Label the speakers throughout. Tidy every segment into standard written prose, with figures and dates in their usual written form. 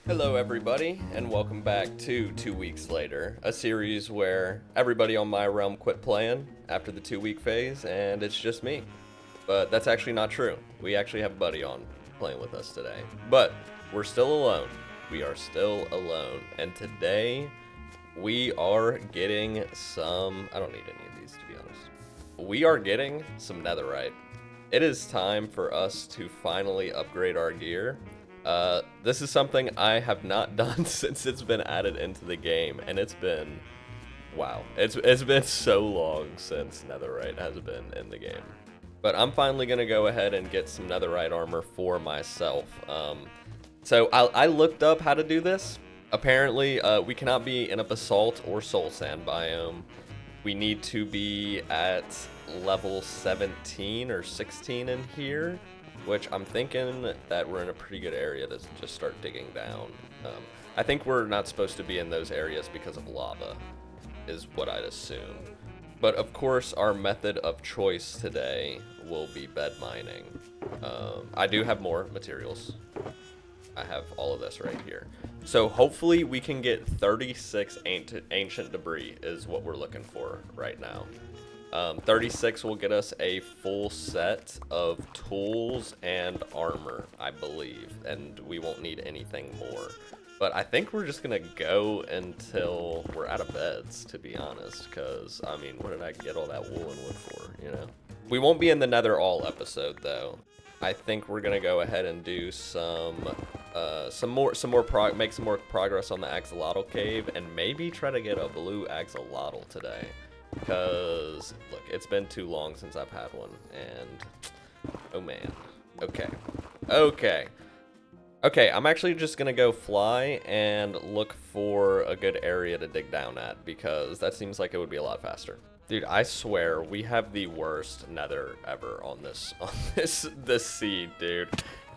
Speaker 1: Hello, everybody, and welcome back to 2 Weeks Later, a series where everybody on my realm quit playing after the 2 week phase, and it's just me. But that's actually not true. We actually have a buddy on playing with us today. But we're still alone. We are still alone. And today, we are getting some. I don't need any of these, to be honest. We are getting some netherite. It is time for us to finally upgrade our gear. This is something I have not done since it's been added into the game, and it's been, wow, it's been so long since netherite has been in the game. But I'm finally gonna go ahead and get some netherite armor for myself. So I looked up how to do this. Apparently, we cannot be in a basalt or soul sand biome. We need to be at level 17 or 16 in here, which I'm thinking that we're in a pretty good area to just start digging down. I think we're not supposed to be in those areas because of lava, is what I'd assume. But of course, our method of choice today will be bed mining. I do have more materials. I have all of this right here. So hopefully we can get 36 ancient debris is what we're looking for right now. 36 will get us a full set of tools and armor, I believe, and we won't need anything more. But I think we're just gonna go until we're out of beds, to be honest, because, I mean, what did I get all that woolen wood for, you know? We won't be in the Nether all episode, though. I think we're gonna go ahead and do make some more progress on the axolotl cave, and maybe try to get a blue axolotl today. Because, look, it's been too long since I've had one, and, oh man. Okay, I'm actually just gonna go fly and look for a good area to dig down at, because that seems like it would be a lot faster. Dude, I swear, we have the worst nether ever on this seed, dude.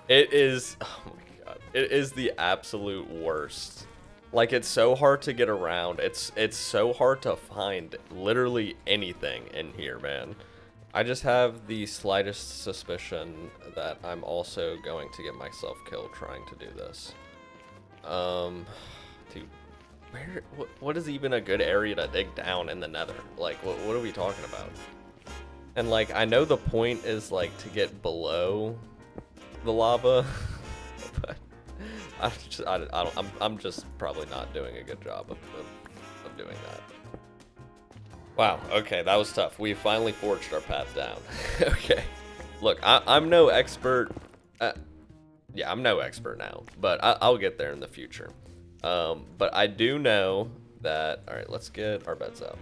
Speaker 1: It is, oh my god, it is the absolute worst. Like, it's so hard to get around. It's so hard to find literally anything in here, man. I just have the slightest suspicion that I'm also going to get myself killed trying to do this. Dude, what is even a good area to dig down in the nether? Like, what are we talking about? And, like, I know the point is, like, to get below the lava, but I'm just probably not doing a good job of doing that. Wow, okay, that was tough. We finally forged our path down. Okay. Look, I'm no expert. Yeah, I'm no expert now, but I'll get there in the future. But I do know that, all right, let's get our beds up.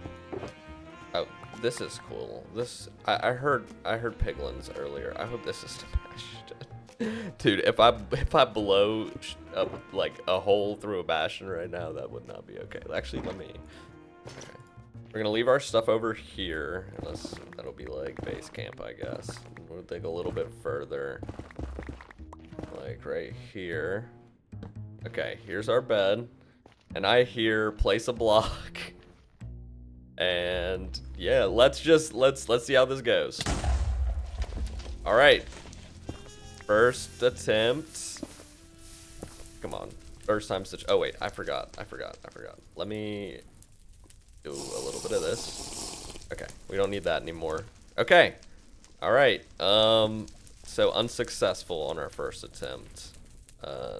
Speaker 1: Oh, this is cool. I heard piglins earlier. I hope this is smashed. Dude, if I blow up like a hole through a bastion right now, that would not be okay. Actually, let me. Okay. We're gonna leave our stuff over here, unless that'll be like base camp, I guess. We'll dig a little bit further, like right here. Okay, here's our bed, and I hear place a block. And yeah, let's see how this goes. All right. First attempt. Come on. First time such. Oh wait, I forgot. Let me do a little bit of this. Okay, we don't need that anymore. Okay. All right. So unsuccessful on our first attempt.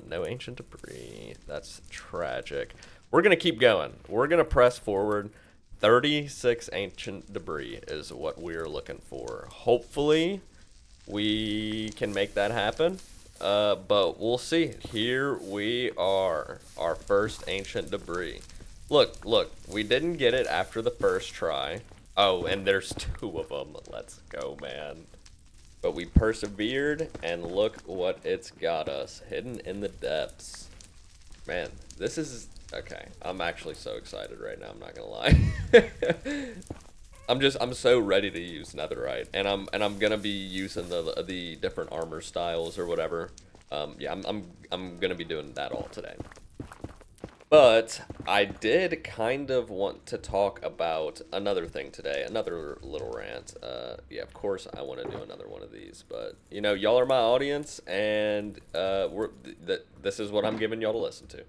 Speaker 1: No ancient debris. That's tragic. We're gonna keep going. We're gonna press forward. 36 ancient debris is what we're looking for. Hopefully we can make that happen, but we'll see. Here we are, our first ancient debris. Look, we didn't get it after the first try. Oh, and there's 2 of them. Let's go, man. But we persevered, and look what it's got us, hidden in the depths. Man, this is, okay, I'm actually so excited right now, I'm not gonna lie. I'm so ready to use netherite, and I'm gonna be using the different armor styles or whatever. Yeah, I'm gonna be doing that all today. But I did kind of want to talk about another thing today, another little rant. Yeah, of course I want to do another one of these, but you know, y'all are my audience, and this is what I'm giving y'all to listen to.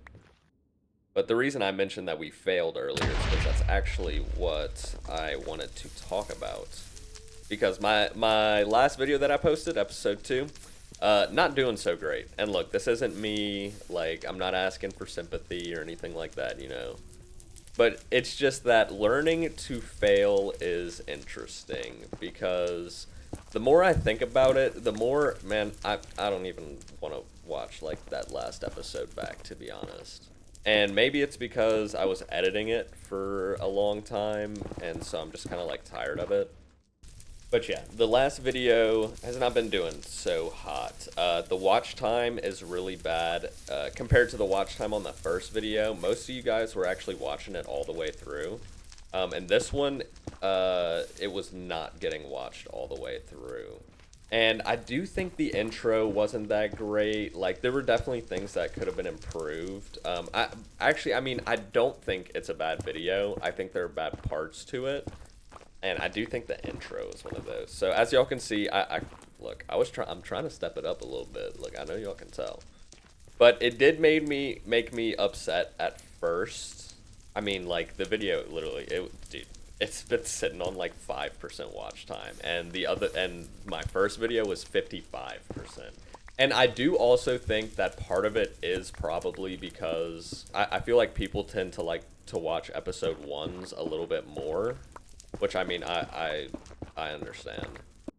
Speaker 1: But the reason I mentioned that we failed earlier is because that's actually what I wanted to talk about. Because my last video that I posted, episode 2, not doing so great. And look, this isn't me, like, I'm not asking for sympathy or anything like that, you know. But it's just that learning to fail is interesting because the more I think about it, the more, man, I don't even want to watch, like, that last episode back, to be honest. And maybe it's because I was editing it for a long time, and so I'm just kind of, like, tired of it. But yeah, the last video has not been doing so hot. The watch time is really bad compared to the watch time on the first video. Most of you guys were actually watching it all the way through. And this one, it was not getting watched all the way through. And I do think the intro wasn't that great. Like, there were definitely things that could have been improved. I mean, I don't think it's a bad video. I think there are bad parts to it. And I do think the intro is one of those. So as y'all can see, look, I'm trying to step it up a little bit. Look, I know y'all can tell. But it did make me upset at first. I mean, like, the video literally, dude, it's been sitting on like 5% watch time, and my first video was 55%. And I do also think that part of it is probably because I feel like people tend to like to watch episode 1s a little bit more. Which, I mean, I understand.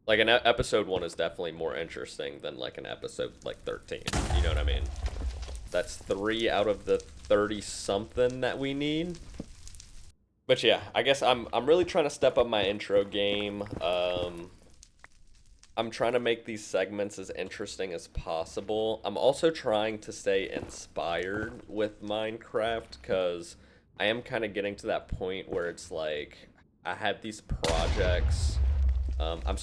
Speaker 1: Like, an episode 1 is definitely more interesting than, like, an episode, like, 13. You know what I mean? That's 3 out of the 30-something that we need. But, yeah, I guess I'm really trying to step up my intro game. I'm trying to make these segments as interesting as possible. I'm also trying to stay inspired with Minecraft, because I am kind of getting to that point where it's like, I have these projects. I'm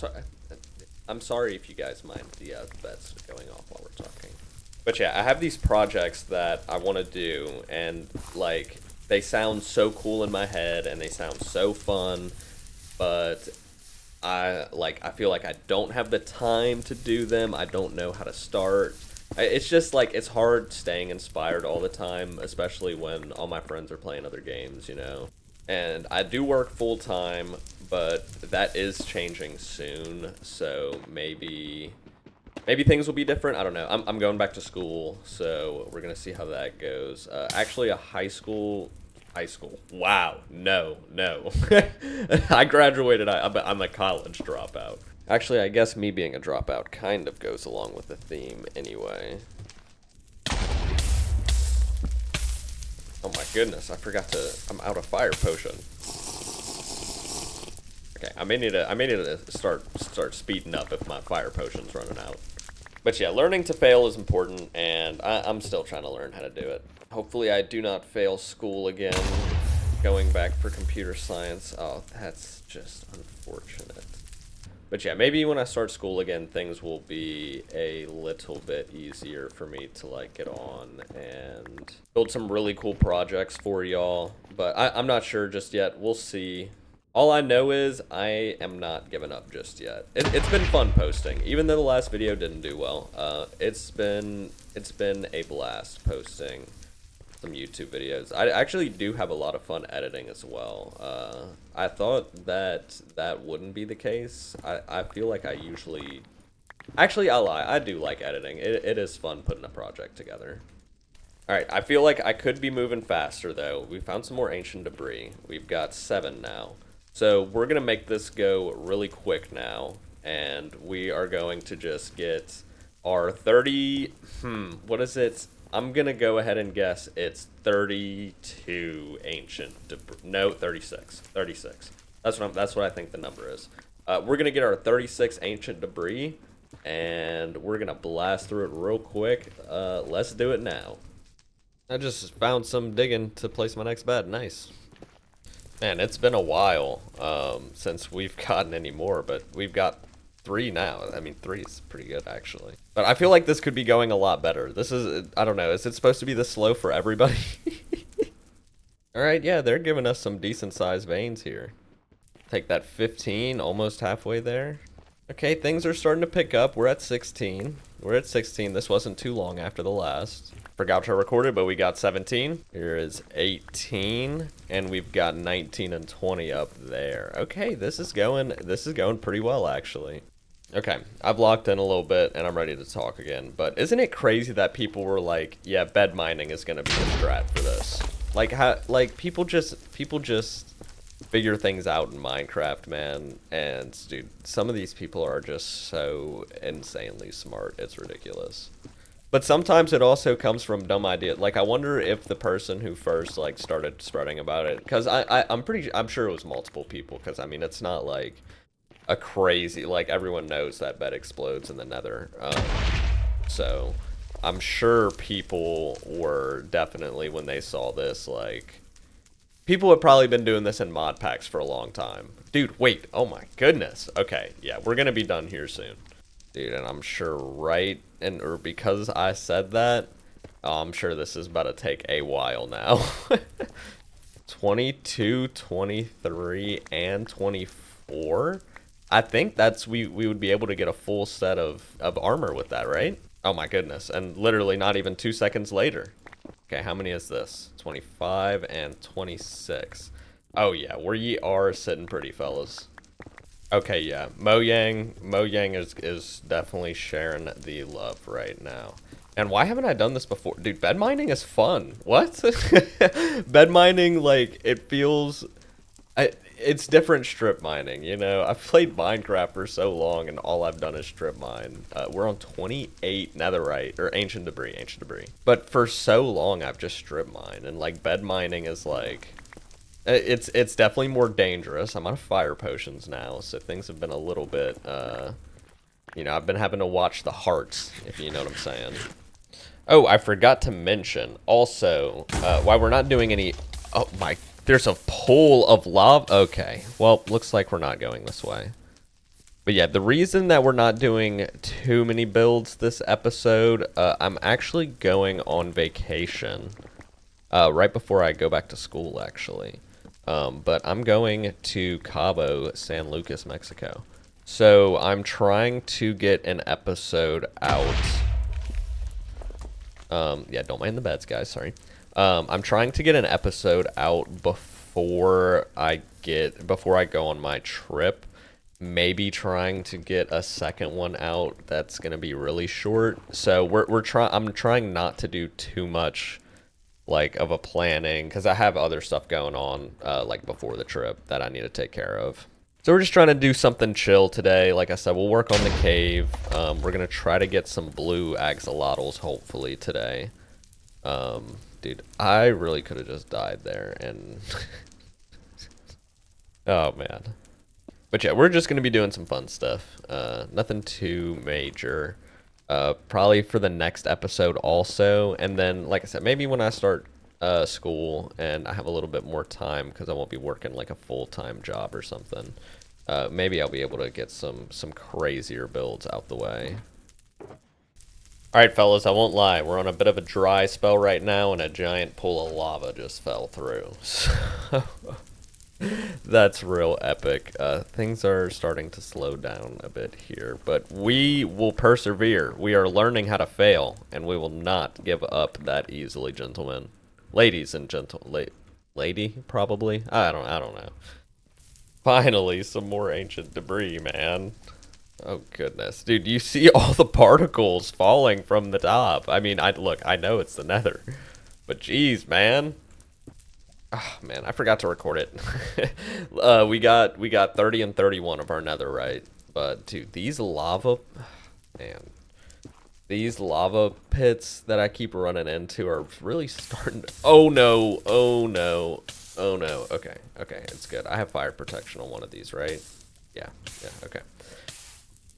Speaker 1: sorry if you guys mind the bets going off while we're talking. But yeah, I have these projects that I want to do, and like, they sound so cool in my head and they sound so fun, but I feel like I don't have the time to do them. I don't know how to start. It's just like, it's hard staying inspired all the time, especially when all my friends are playing other games, you know. And I do work full-time, but that is changing soon, so maybe things will be different. I don't know. I'm going back to school, so we're gonna see how that goes. Actually, a high school. Wow, no. I graduated. I'm a college dropout. Actually, I guess me being a dropout kind of goes along with the theme anyway. Oh my goodness, I'm out of fire potion. Okay, I may need to start speeding up if my fire potion's running out. But yeah, learning to fail is important, and I'm still trying to learn how to do it. Hopefully I do not fail school again, going back for computer science. Oh, that's just unfortunate. But yeah, maybe when I start school again, things will be a little bit easier for me to like get on and build some really cool projects for y'all. But I'm not sure just yet. We'll see. All I know is I am not giving up just yet. It's been fun posting, even though the last video didn't do well. It's been a blast posting some YouTube videos. I actually do have a lot of fun editing as well. I thought that wouldn't be the case. I feel like I usually... Actually, I'll lie. I do like editing. It is fun putting a project together. Alright, I feel like I could be moving faster, though. We found some more ancient debris. We've got 7 now. So we're going to make this go really quick now. And we are going to just get our 30... what is it? I'm going to go ahead and guess it's 32 ancient debris. No, 36. 36. That's what I think the number is. We're going to get our 36 ancient debris, and we're going to blast through it real quick. Let's do it now. I just found some digging to place my next bed. Nice. Man, it's been a while since we've gotten any more, but we've got 3 now. I mean, 3 is pretty good, actually. But I feel like this could be going a lot better. This is, I don't know, is it supposed to be this slow for everybody? Alright, yeah, they're giving us some decent sized veins here. Take that 15, almost halfway there. Okay, things are starting to pick up. We're at 16. We're at 16. This wasn't too long after the last. Forgot to record it, but we got 17. Here is 18, and we've got 19 and 20 up there. Okay, this is going pretty well actually. Okay, I've locked in a little bit and I'm ready to talk again. But isn't it crazy that people were like, yeah, bed mining is gonna be the strat for this? Like how people just figure things out in Minecraft, man. And dude, some of these people are just so insanely smart. It's ridiculous. But sometimes it also comes from dumb idea. Like I wonder if the person who first like started spreading about it, because I'm sure it was multiple people. Because I mean, it's not like a crazy, like everyone knows that bed explodes in the nether. So I'm sure people were definitely, when they saw this, like people have probably been doing this in mod packs for a long time. Dude, wait, oh my goodness. Okay, yeah, we're gonna be done here soon. Dude, and I'm sure or because I said that, I'm sure this is about to take a while now. 22, 23, and 24. I think we would be able to get a full set of armor with that, right? Oh my goodness, and literally not even 2 seconds later. Okay, how many is this? 25 and 26. Oh yeah, we are sitting pretty, fellas. Okay, yeah, Mojang is definitely sharing the love right now. And why haven't I done this before? Dude, bed mining is fun. What? Bed mining, like, it feels... it's different strip mining, you know? I've played Minecraft for so long, and all I've done is strip mine. We're on 28 netherite, or ancient debris. But for so long, I've just strip mined, and, like, bed mining is, like... It's definitely more dangerous. I'm out of fire potions now, so things have been a little bit, you know, I've been having to watch the hearts, if you know what I'm saying. Oh, I forgot to mention, also, why we're not doing any... Oh, my... There's a pool of lava. Okay, well, looks like we're not going this way. But yeah, the reason that we're not doing too many builds this episode, I'm actually going on vacation right before I go back to school, actually. But I'm going to Cabo San Lucas, Mexico. So I'm trying to get an episode out. Yeah, don't mind the beds, guys, sorry. I'm trying to get an episode out before I go on my trip. Maybe trying to get a second one out that's gonna be really short. So I'm trying not to do too much like of a planning, because I have other stuff going on like before the trip that I need to take care of. So we're just trying to do something chill today. Like I said, we'll work on the cave. We're gonna try to get some blue axolotls hopefully today. Dude, I really could have just died there and oh man. But yeah, we're just gonna be doing some fun stuff. Nothing too major. Probably for the next episode also, and then like I said, maybe when I start school and I have a little bit more time, because I won't be working like a full-time job or something, maybe I'll be able to get some crazier builds out the way. Alright fellas, I won't lie, we're on a bit of a dry spell right now, and a giant pool of lava just fell through. So that's real epic. Things are starting to slow down a bit here, but we will persevere. We are learning how to fail, and we will not give up that easily, gentlemen. Ladies and lady, probably? I don't know. Finally, some more ancient debris, man. Oh, goodness. Dude, you see all the particles falling from the top. I mean, look, I know it's the nether, but geez, man. Oh, man, I forgot to record it. We got 30 and 31 of our netherite. But, dude, these lava... Man. These lava pits that I keep running into are really starting to... Oh, no. Oh, no. Oh, no. Okay. Okay, it's good. I have fire protection on one of these, right? Yeah. Yeah, okay.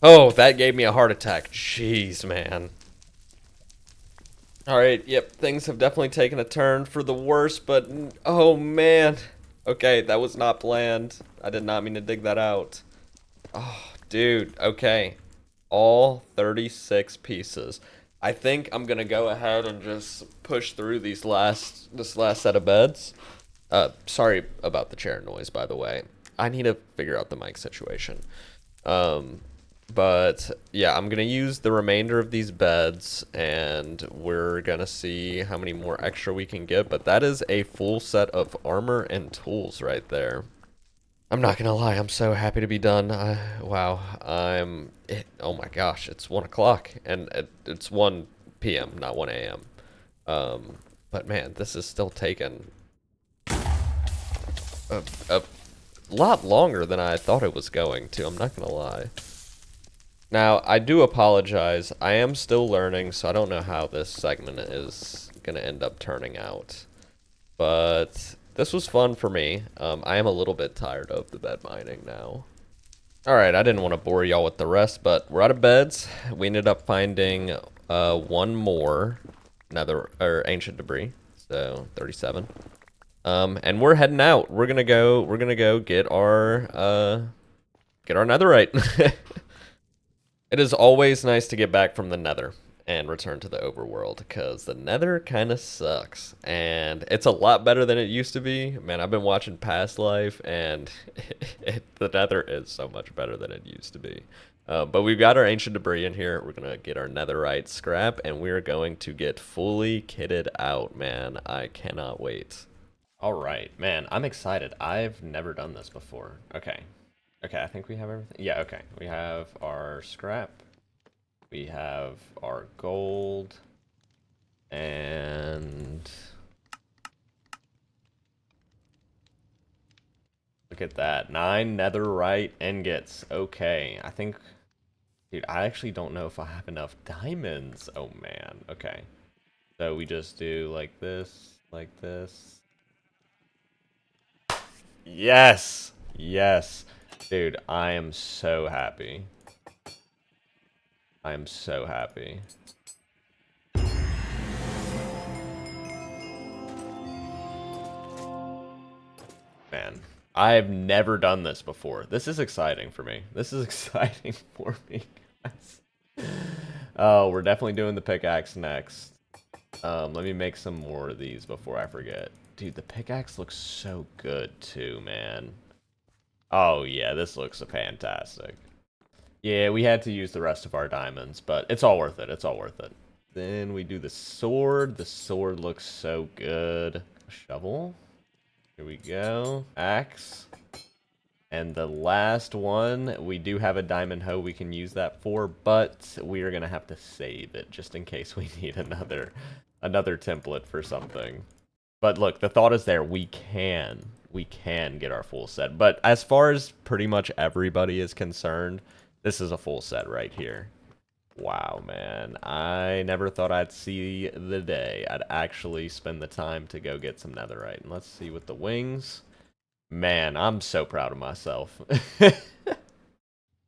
Speaker 1: Oh, that gave me a heart attack. Jeez, man. Alright, yep, things have definitely taken a turn for the worse, but... Oh, man. Okay, that was not planned. I did not mean to dig that out. Oh, dude, okay. All 36 pieces. I think I'm gonna go ahead and just push through this last set of beds. Sorry about the chair noise, by the way. I need to figure out the mic situation. Um, but yeah, I'm gonna use the remainder of these beds, and we're gonna see how many more extra we can get. But that is a full set of armor and tools right there. I'm not gonna lie, I'm so happy to be done. Wow, oh my gosh, it's 1 o'clock, and it's 1 p.m., not 1 a.m. But man, this is still taking a lot longer than I thought it was going to. I'm not gonna lie. Now, I do apologize. I am still learning, so I don't know how this segment is gonna end up turning out. But this was fun for me. I am a little bit tired of the bed mining now. Alright, I didn't want to bore y'all with the rest, but we're out of beds. We ended up finding one more nether or ancient debris. So 37. And we're heading out. We're gonna go get our netherite. It is always nice to get back from the nether and return to the overworld, because the nether kind of sucks, and it's a lot better than it used to be. Man, I've been watching Past Life, and the nether is so much better than it used to be. But we've got our ancient debris in here. We're gonna get our netherite scrap, and we're going to get fully kitted out, man. I cannot wait. All right, man, I'm excited. I've never done this before. Okay, I think we have everything. Yeah, okay, we have our scrap. We have our gold, and look at that, 9 netherite ingots. Okay, I think, dude, I actually don't know if I have enough diamonds. Oh man, okay. So we just do like this, like this. Yes, yes, dude, I am so happy. I am so happy. Man, I've never done this before. This is exciting for me. This is exciting for me, guys. Oh, we're definitely doing the pickaxe next. Let me make some more of these before I forget. Dude, the pickaxe looks so good too, man. Oh yeah, this looks fantastic. Yeah, we had to use the rest of our diamonds, but it's all worth it. It's all worth it. Then we do the sword. The sword looks so good. Shovel. Here we go. Axe. And the last one, we do have a diamond hoe we can use that for, but we are going to have to save it just in case we need another template for something. But look, the thought is there. We can get our full set. But as far as pretty much everybody is concerned, this is a full set right here. Wow, man. I never thought I'd see the day I'd actually spend the time to go get some netherite. And let's see with the wings. Man, I'm so proud of myself.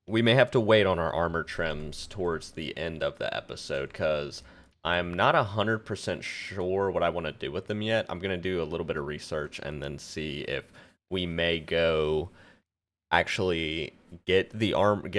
Speaker 1: We may have to wait on our armor trims towards the end of the episode, because I'm not 100% sure what I want to do with them yet. I'm going to do a little bit of research and then see if we may go actually get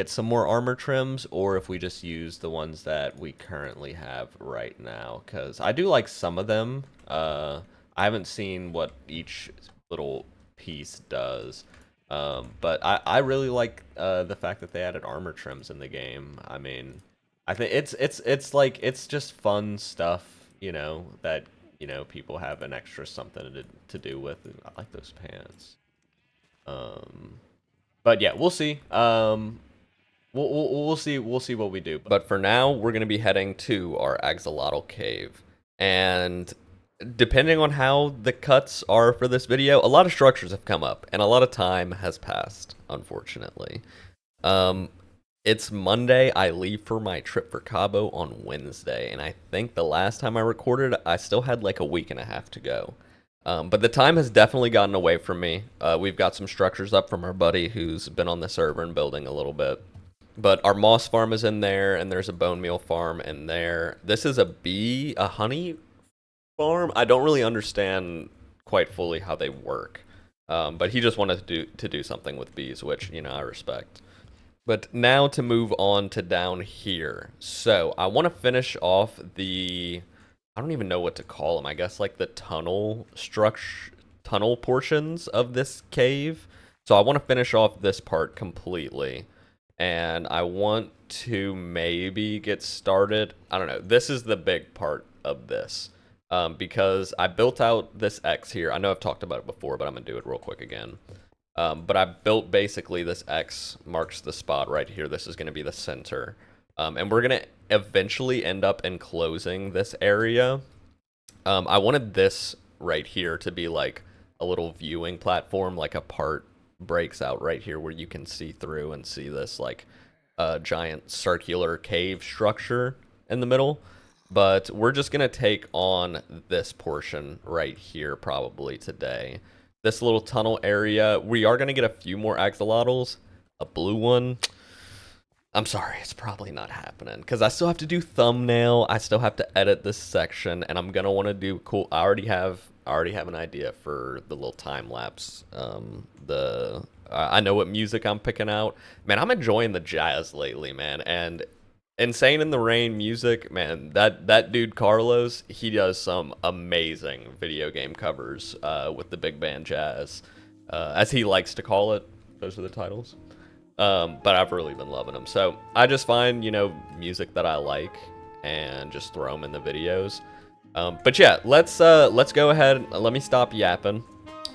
Speaker 1: some more armor trims, or if we just use the ones that we currently have right now, because I do like some of them. I haven't seen what each little piece does, but I really like the fact that they added armor trims in the game. I mean, I think it's just fun stuff, that people have an extra something to do with. I like those pants. But yeah, we'll see. We'll see what we do. But for now, we're gonna be heading to our axolotl cave, and depending on how the cuts are for this video, a lot of structures have come up, and a lot of time has passed, unfortunately. It's Monday. I leave for my trip for Cabo on Wednesday, and I think the last time I recorded, I still had like a week and a half to go. But the time has definitely gotten away from me. We've got some structures up from our buddy who's been on the server and building a little bit. But our moss farm is in there, and there's a bone meal farm in there. This is a honey farm. I don't really understand quite fully how they work. But he just wanted to do something with bees, which, I respect. But now to move on to down here. So I want to finish off I don't even know what to call them. I guess like the tunnel tunnel portions of this cave. So I want to finish off this part completely. And I want to maybe get started. I don't know. This is the big part of this. Because I built out this X here. I know I've talked about it before, but I'm going to do it real quick again. But I built basically this X marks the spot right here. This is going to be the center. And we're going to eventually end up enclosing this area. I wanted this right here to be like a little viewing platform, like a part breaks out right here where you can see through and see this like giant circular cave structure in the middle. But we're just going to take on this portion right here probably today. This little tunnel area. We are going to get a few more axolotls. A blue one. I'm sorry, it's probably not happening because I still have to do thumbnail. I still have to edit this section, and I'm gonna want to do cool. I already have an idea for the little time lapse. I know what music I'm picking out. Man, I'm enjoying the jazz lately, man. And Insane in the Rain music, man. That dude Carlos, he does some amazing video game covers with the big band jazz, as he likes to call it. Those are the titles. But I've really been loving them. So I just find, music that I like and just throw them in the videos. But yeah, let's go ahead. Let me stop yapping.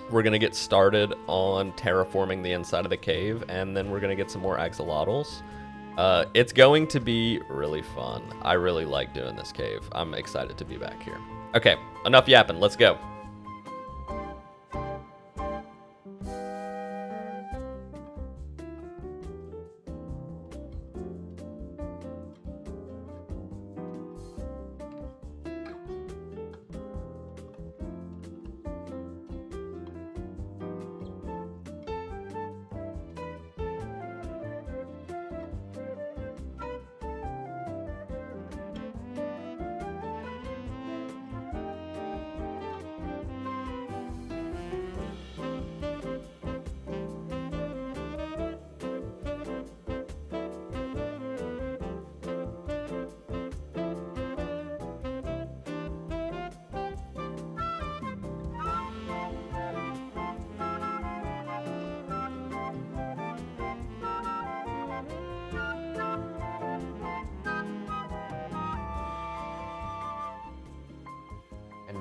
Speaker 1: We're going to get started on terraforming the inside of the cave, and then we're going to get some more axolotls. It's going to be really fun. I really like doing this cave. I'm excited to be back here. Okay, enough yapping. Let's go.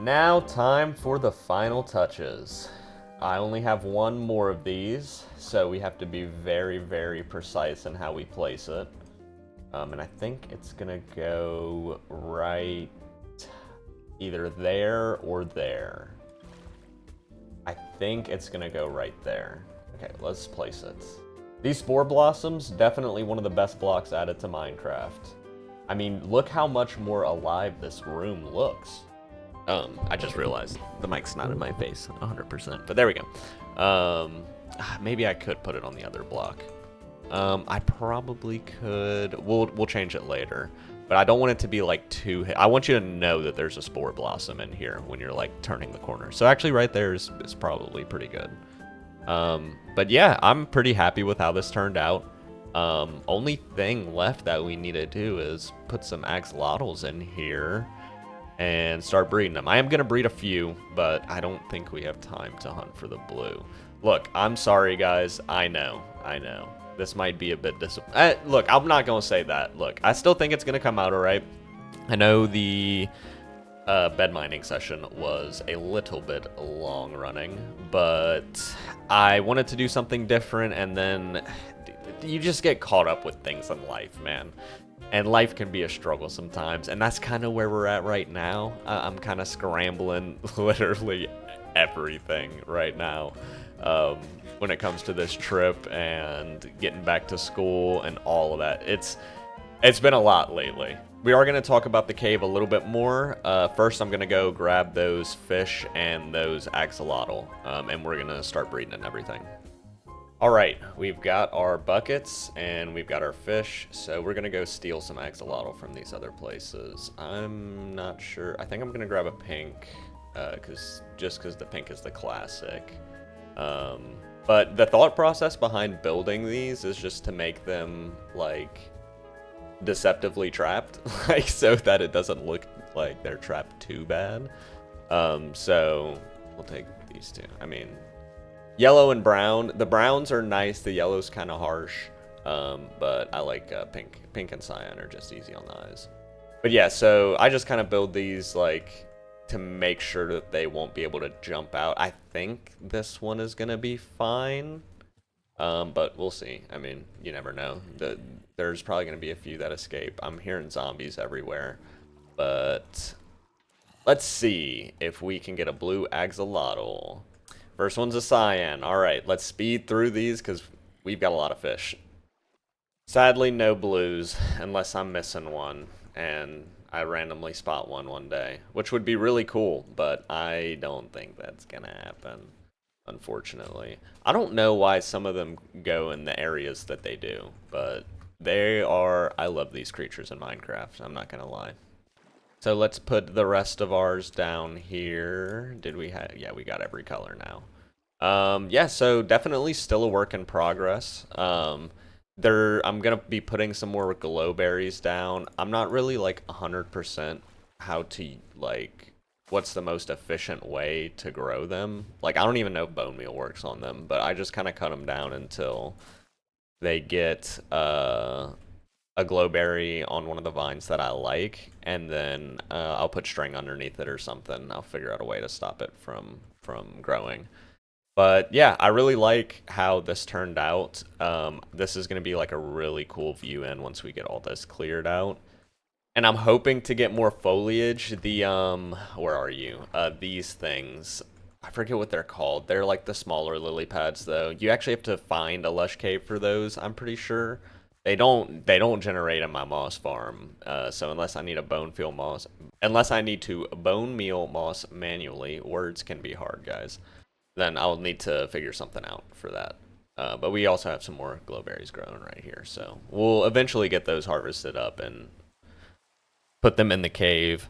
Speaker 1: Now time for the final touches. I only have one more of these, so we have to be very, very precise in how we place it. And I think it's gonna go right either there or there. I think it's gonna go right there. Okay, let's place it. These spore blossoms, definitely one of the best blocks added to Minecraft. I mean, look how much more alive this room looks. I just realized the mic's not in my face 100%, but there we go. Maybe I could put it on the other block. I probably could. We'll change it later, but I don't want it to be like too. I want you to know that there's a spore blossom in here when you're like turning the corner. So actually, right there is probably pretty good. But yeah, I'm pretty happy with how this turned out. Only thing left that we need to do is put some axolotls in here and start breeding them. I am going to breed a few, but I don't think we have time to hunt for the blue. Look, I'm sorry, guys. I know. This might be a bit disappointing. Look, I'm not going to say that. Look, I still think it's going to come out all right. I know the bed mining session was a little bit long running, but I wanted to do something different, and then you just get caught up with things in life, man. And life can be a struggle sometimes, and that's kind of where we're at right now. I'm kind of scrambling literally everything right now when it comes to this trip and getting back to school and all of that. It's been a lot lately. We are going to talk about the cave a little bit more. First, I'm going to go grab those fish and those axolotl, and we're going to start breeding and everything. All right, we've got our buckets and we've got our fish, so we're gonna go steal some axolotl from these other places. I'm not sure. I think I'm gonna grab a pink, just because the pink is the classic. But the thought process behind building these is just to make them like deceptively trapped, like so that it doesn't look like they're trapped too bad. So
Speaker 2: We'll take these two. I mean, yellow and brown. The browns are nice. The yellow's kind of harsh. But I like pink. Pink and cyan are just easy on the eyes. But yeah, so I just kind of build these like to make sure that they won't be able to jump out. I think this one is gonna be fine. But we'll see. I mean, you never know. There's probably gonna be a few that escape. I'm hearing zombies everywhere. But let's see if we can get a blue axolotl. First one's a cyan. All right, let's speed through these because we've got a lot of fish. Sadly, no blues unless I'm missing one and I randomly spot one day, which would be really cool, but I don't think that's gonna happen, unfortunately. I don't know why some of them go in the areas that they do, but I love these creatures in Minecraft, I'm not gonna lie. So let's put the rest of ours down here. Did we have, yeah, we got every color now. Yeah, so definitely still a work in progress. I'm gonna be putting some more glow berries down. I'm not really like 100% how to like what's the most efficient way to grow them. Like I don't even know if bone meal works on them, but I just kind of cut them down until they get a glowberry on one of the vines that I like, and then I'll put string underneath it or something. I'll figure out a way to stop it from growing. But yeah, I really like how this turned out. This is going to be like a really cool view in once we get all this cleared out. And I'm hoping to get more foliage. Where are you? These things. I forget what they're called. They're like the smaller lily pads though. You actually have to find a lush cave for those, I'm pretty sure. They don't generate in my moss farm. So unless I need to bone meal moss manually, words can be hard, guys. Then I'll need to figure something out for that. But we also have some more glowberries growing right here, so we'll eventually get those harvested up and put them in the cave.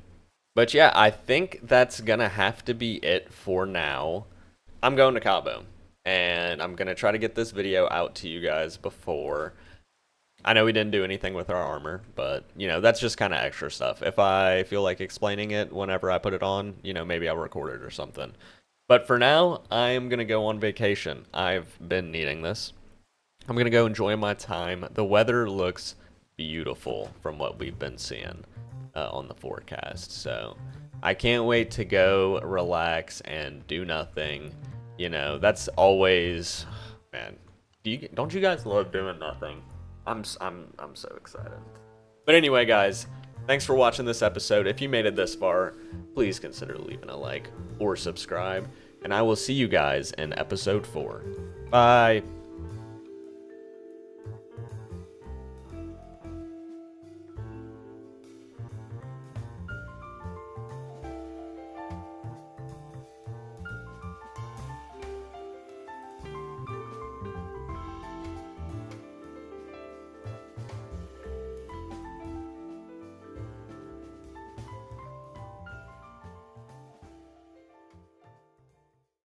Speaker 2: But yeah, I think that's gonna have to be it for now. I'm going to Cabo, and I'm gonna try to get this video out to you guys before. I know we didn't do anything with our armor, but, you know, that's just kind of extra stuff. If I feel like explaining it whenever I put it on, you know, maybe I'll record it or something. But for now, I am going to go on vacation. I've been needing this. I'm going to go enjoy my time. The weather looks beautiful from what we've been seeing on the forecast. So I can't wait to go relax and do nothing. You know, that's always, man, don't you guys love doing nothing? I'm so excited. But anyway, guys, thanks for watching this episode. If you made it this far, please consider leaving a like or subscribe, and I will see you guys in episode 4. Bye.